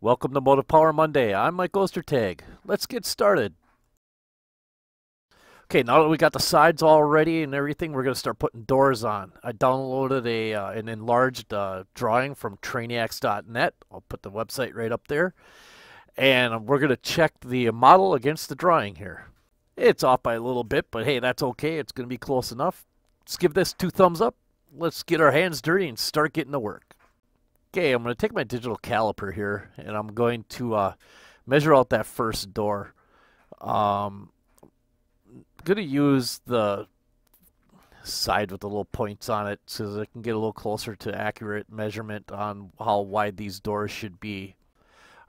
Welcome to Motive Power Monday. I'm Mike Ostertag. Let's get started. Okay, now that we got the sides all ready and everything, we're going to start putting doors on. I downloaded an enlarged drawing from Trainiacs.net. I'll put the website right up there. And we're going to check the model against the drawing here. It's off by a little bit, but hey, that's okay. It's going to be close enough. Let's give this 2 thumbs up. Let's get our hands dirty and start getting to work. Okay, I'm going to take my digital caliper here, and I'm going to measure out that first door. I'm going to use the side with the little points on it so that I can get a little closer to accurate measurement on how wide these doors should be.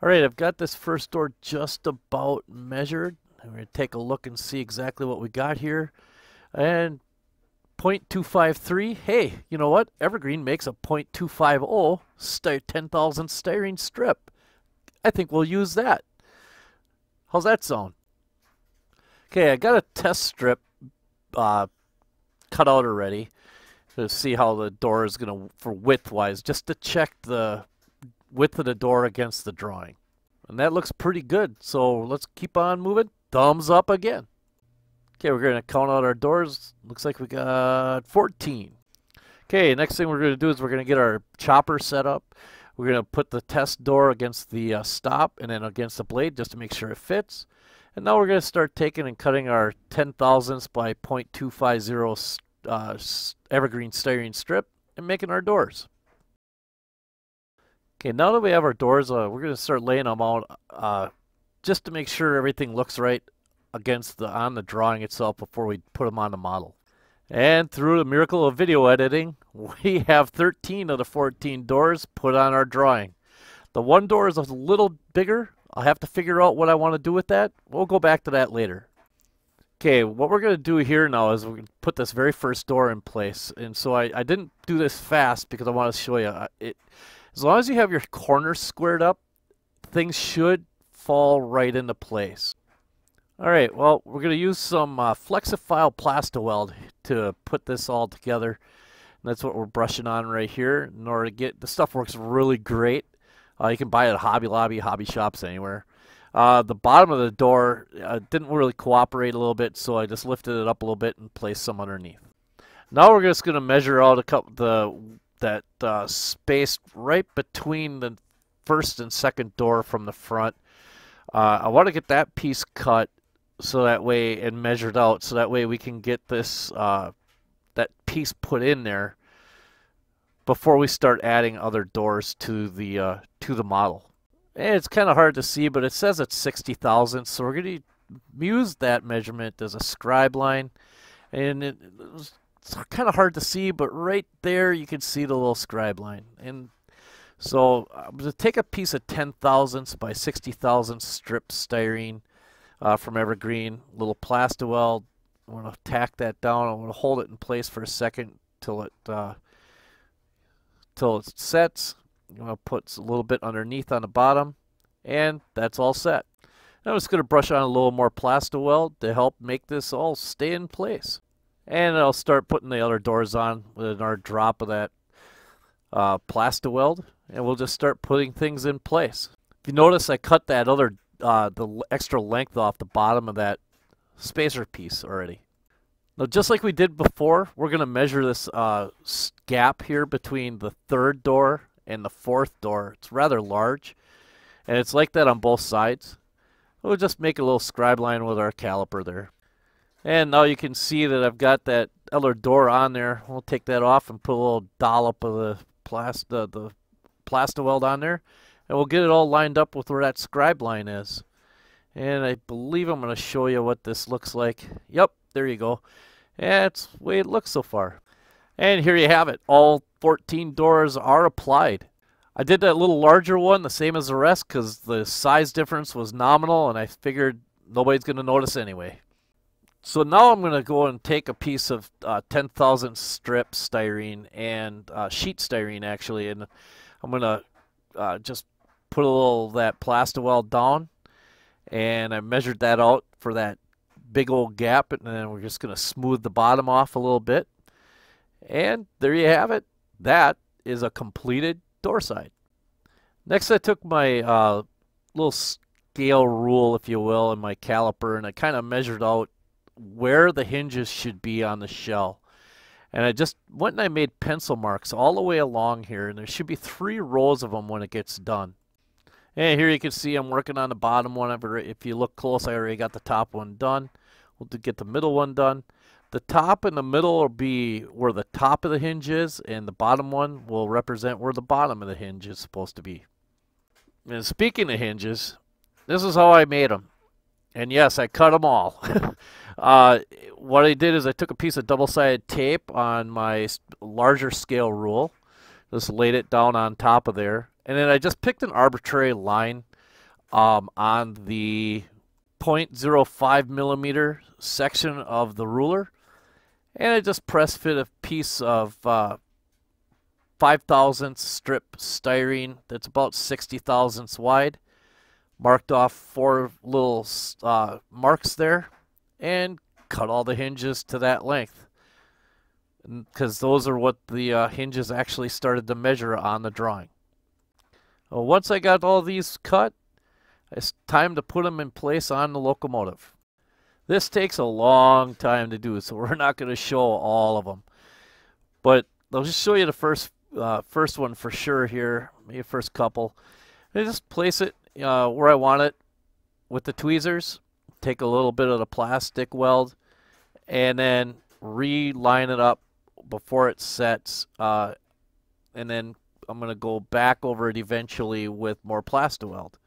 All right, I've got this first door just about measured. I'm going to take a look and see exactly what we got here. And 0.253. Hey, you know what? Evergreen makes a 0.250 10,000 styrene strip. I think we'll use that. How's that sound? Okay, I got a test strip cut out already to see how the door is going to, for width-wise, just to check the width of the door against the drawing. And that looks pretty good, so let's keep on moving. Thumbs up again. Okay, we're going to count out our doors. Looks like we got 14. Okay, next thing we're going to do is we're going to get our chopper set up. We're going to put the test door against the stop and then against the blade just to make sure it fits. And now we're going to start taking and cutting our 10 thousandths by 0.250 evergreen styrene strip and making our doors. Okay, now that we have our doors, we're going to start laying them out just to make sure everything looks right against on the drawing itself before we put them on the model. And through the miracle of video editing, we have 13 of the 14 doors put on our drawing. The one door is a little bigger. I'll have to figure out what I want to do with that. We'll go back to that later. Okay, what we're going to do here now is we're going to put this very first door in place. And so I didn't do this fast because I want to show you. As long as you have your corners squared up, things should fall right into place. All right, well, we're going to use some Flexifile Plastaweld to put this all together. And that's what we're brushing on right here in order to get, the stuff works really great. You can buy it at Hobby Lobby, hobby shops, anywhere. The bottom of the door didn't really cooperate a little bit, so I just lifted it up a little bit and placed some underneath. Now we're just going to measure out that space right between the first and second door from the front. I want to get that piece cut so that way and measured out so that way we can get this that piece put in there before we start adding other doors to the model. And it's kind of hard to see, but it says it's 60 thousandths, so we're going to use that measurement as a scribe line. And it's kind of hard to see, but right there you can see the little scribe line. And so I'm going to take a piece of 10 thousandths by 60 thousandths strip styrene from Evergreen, little Plastaweld. I'm going to tack that down. I'm going to hold it in place for a second till it sets. I'm going to put a little bit underneath on the bottom, and that's all set. Now I'm just going to brush on a little more Plastaweld to help make this all stay in place. And I'll start putting the other doors on with our drop of that Plastaweld, and we'll just start putting things in place. If you notice, I cut that other the extra length off the bottom of that spacer piece already. Now, just like we did before, we're going to measure this gap here between the third door and the fourth door. It's rather large, and it's like that on both sides. We'll just make a little scribe line with our caliper there. And now you can see that I've got that other door on there. We'll take that off and put a little dollop of the Plastaweld on there. And we'll get it all lined up with where that scribe line is. And I believe I'm going to show you what this looks like. Yep, there you go. And that's the way it looks so far. And here you have it. All 14 doors are applied. I did that little larger one, the same as the rest, because the size difference was nominal, and I figured nobody's going to notice anyway. So now I'm going to go and take a piece of 10,000 strip styrene and sheet styrene, actually, and I'm going to just put a little of that Plastaweld down, and I measured that out for that big old gap, and then we're just going to smooth the bottom off a little bit. And there you have it. That is a completed door side. Next, I took my little scale rule, if you will, and my caliper, and I kind of measured out where the hinges should be on the shell. And I just went and I made pencil marks all the way along here, and there should be 3 rows of them when it gets done. And here you can see I'm working on the bottom one. If you look close, I already got the top one done. We'll get the middle one done. The top and the middle will be where the top of the hinge is, and the bottom one will represent where the bottom of the hinge is supposed to be. And speaking of hinges, this is how I made them. And yes, I cut them all. What I did is I took a piece of double-sided tape on my larger scale rule, just laid it down on top of there, and then I just picked an arbitrary line on the 0.05 millimeter section of the ruler, and I just press fit a piece of 5 thousandths strip styrene that's about 60 thousandths wide. Marked off 4 little marks there, and cut all the hinges to that length, because those are what the hinges actually started to measure on the drawing. Well, once I got all these cut, it's time to put them in place on the locomotive. This takes a long time to do, so we're not going to show all of them, but I'll just show you the first one for sure here, maybe first couple. And just place it where I want it with the tweezers. Take a little bit of the plastic weld and then reline it up before it sets, and then I'm going to go back over it eventually with more Plasti-Weld.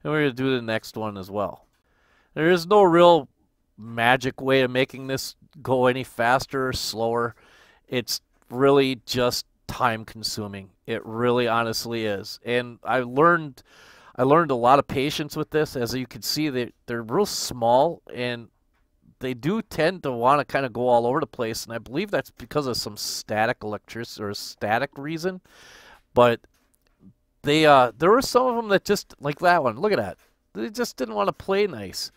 And we're going to do the next one as well. There is no real magic way of making this go any faster or slower. It's really just time consuming. It really honestly is. And I learned a lot of patience with this. As you can see, they're real small, and they do tend to want to kind of go all over the place, and I believe that's because of some static electricity or static reason. But there were some of them that just, like that one, look at that. They just didn't want to play nice.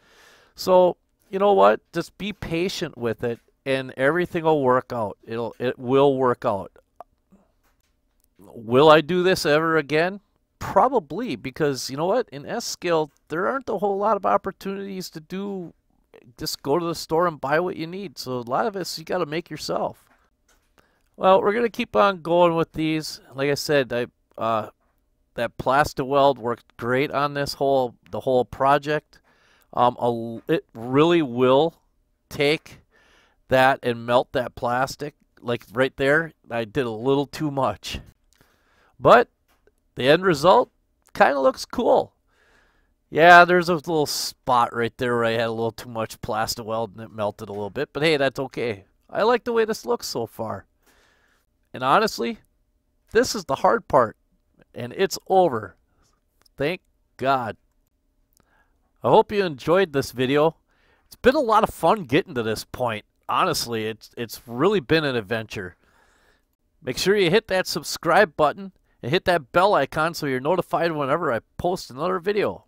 So, you know what? Just be patient with it, and everything will work out. It will work out. Will I do this ever again? Probably, because you know what? In S-Scale, there aren't a whole lot of opportunities to do. Just go to the store and buy what you need. So a lot of this you got to make yourself. Well, we're gonna keep on going with these. Like I said, that Plasti-Weld worked great on the whole project. It really will take that and melt that plastic. Like right there, I did a little too much, but the end result kind of looks cool. Yeah, there's a little spot right there where I had a little too much Plasti-Weld and it melted a little bit, but hey, that's okay. I like the way this looks so far. And honestly, this is the hard part, and it's over. Thank God. I hope you enjoyed this video. It's been a lot of fun getting to this point. Honestly, it's really been an adventure. Make sure you hit that subscribe button and hit that bell icon so you're notified whenever I post another video.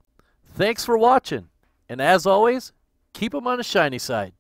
Thanks for watching, and as always, keep them on the shiny side.